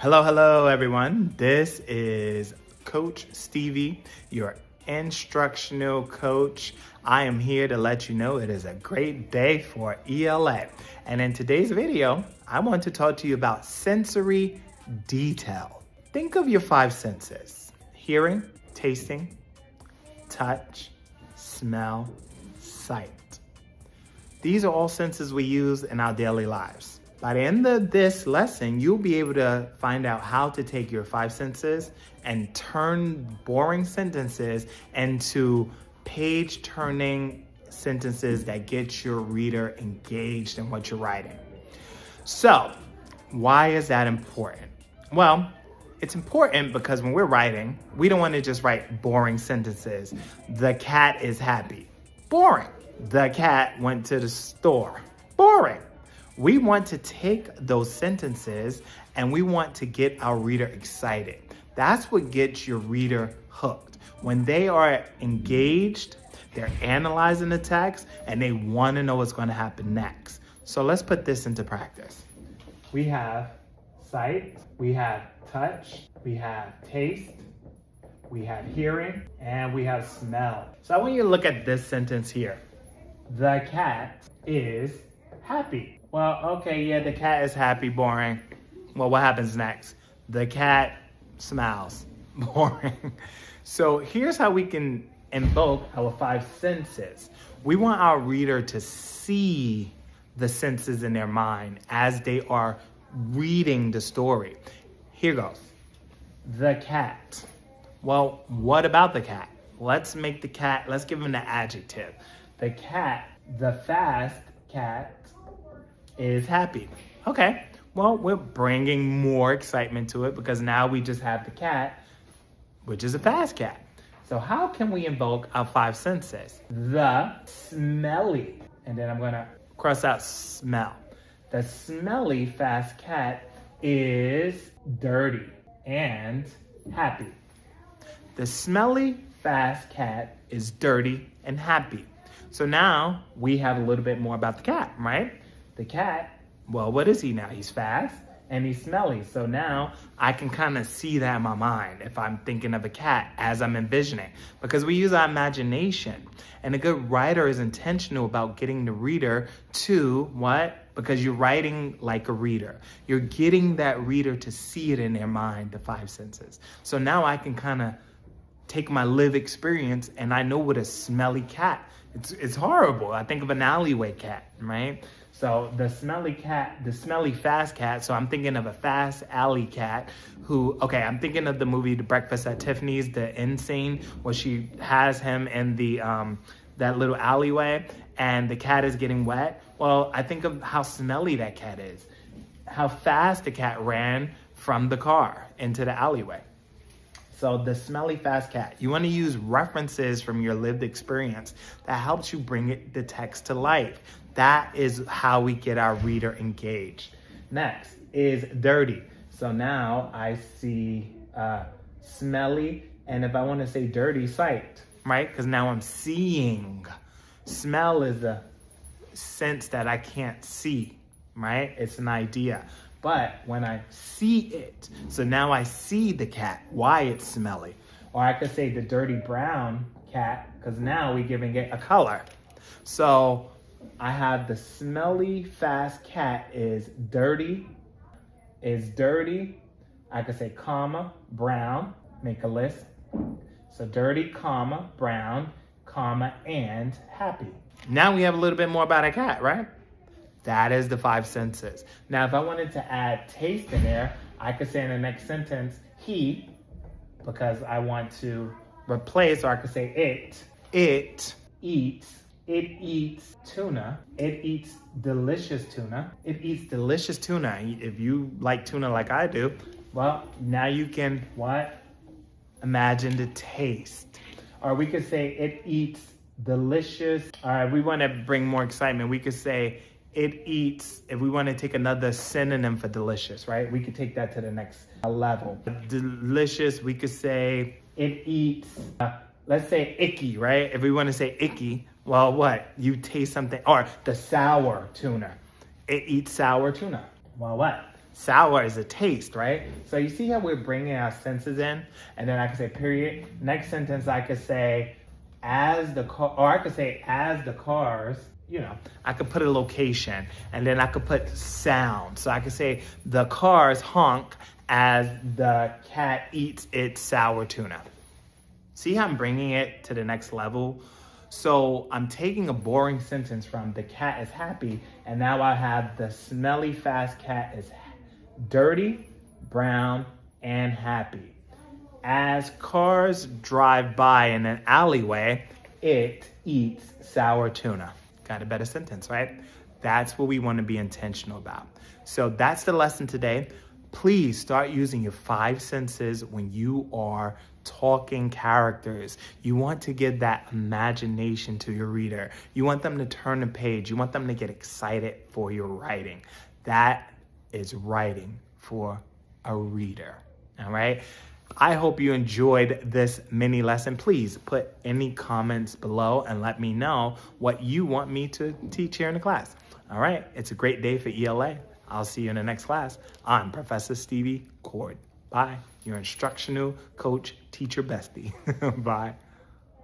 Hello, everyone. This is Coach Stevie, your instructional coach. I am here to let you know it is a great day for ELA. And in today's video, I want to talk to you about sensory detail. Think of your five senses: hearing, tasting, touch, smell, sight. These are all senses we use in our daily lives. By the end of this lesson, you'll be able to find out how to take your five senses and turn boring sentences into page-turning sentences that get your reader engaged in what you're writing. So, why is that important? Well, it's important because when we're writing, we don't want to just write boring sentences. The cat is happy. Boring. The cat went to the store. Boring. We want to take those sentences and we want to get our reader excited. That's what gets your reader hooked. When they are engaged, they're analyzing the text and they want to know what's going to happen next. So let's put this into practice. We have sight, we have touch, we have taste, we have hearing, and we have smell. So I want you to look at this sentence here. The cat is happy. Well, okay, yeah, the cat is happy, boring. Well, what happens next? The cat smiles, boring. So here's how we can invoke our five senses. We want our reader to see the senses in their mind as they are reading the story. Here goes. The cat. Well, what about the cat? Let's give him the adjective. The cat, the fast cat, is happy. Okay, well, we're bringing more excitement to it because now we just have the cat, which is a fast cat. So how can we invoke our five senses? The smelly, and then I'm gonna cross out smell. The smelly fast cat is dirty and happy. The smelly fast cat is dirty and happy. So now we have a little bit more about the cat, right? The cat, well, what is he now? He's fast and he's smelly. So now I can kind of see that in my mind if I'm thinking of a cat as I'm envisioning, because we use our imagination. And a good writer is intentional about getting the reader to what? Because you're writing like a reader. You're getting that reader to see it in their mind, the five senses. So now I can kind of take my lived experience and I know what a smelly cat. It's horrible. I think of an alleyway cat, right? So the smelly cat, the smelly fast cat. So I'm thinking of a fast alley cat who, okay, I'm thinking of the movie The Breakfast at Tiffany's, the end scene where she has him in the that little alleyway and the cat is getting wet. Well, I think of how smelly that cat is, how fast the cat ran from the car into the alleyway. So the smelly fast cat, you want to use references from your lived experience that helps you bring the text to life. That is how we get our reader engaged. Next is dirty. So now I see smelly, and if I want to say dirty, sight, right? Because now I'm seeing. Smell is a sense that I can't see, right? It's an idea. But when I see it, so now I see the cat, why it's smelly. Or I could say the dirty brown cat, because now we're giving it a color. So I have the smelly fast cat is dirty. I could say comma, brown, make a list. So dirty, comma, brown, comma, and happy. Now we have a little bit more about a cat, right? That is the five senses. Now, if I wanted to add taste in there, I could say in the next sentence, he, because I want to replace, or I could say it eats tuna. It eats delicious tuna. It eats delicious tuna. If you like tuna like I do, well, now you can, what? Imagine the taste. Or we could say it eats delicious. All right, we want to bring more excitement. We could say it eats, if we want to take another synonym for delicious, right? We could take that to the next level. Delicious, we could say it eats, let's say icky, right? If we want to say icky, well, what? You taste something, or the sour tuna. It eats sour tuna. Well, what? Sour is a taste, right? So you see how we're bringing our senses in? And then I can say period. Next sentence, I could say as the car, or I could say as the cars, I could put a location, and then I could put sound. So I could say the cars honk as the cat eats its sour tuna. See how I'm bringing it to the next level? So I'm taking a boring sentence from the cat is happy, and now I have the smelly fast cat is dirty, brown, and happy. As cars drive by in an alleyway, it eats sour tuna. Got a better sentence, right? That's what we want to be intentional about. So that's the lesson today. Please start using your 5 senses when you are talking characters. You want to give that imagination to your reader. You want them to turn the page. You want them to get excited for your writing. That is writing for a reader. All right. I hope you enjoyed this mini lesson. Please put any comments below and let me know what you want me to teach here in the class. All right. It's a great day for ELA. I'll see you in the next class. I'm Professor Stevie Cord. Bye. Your instructional coach, teacher, bestie. Bye.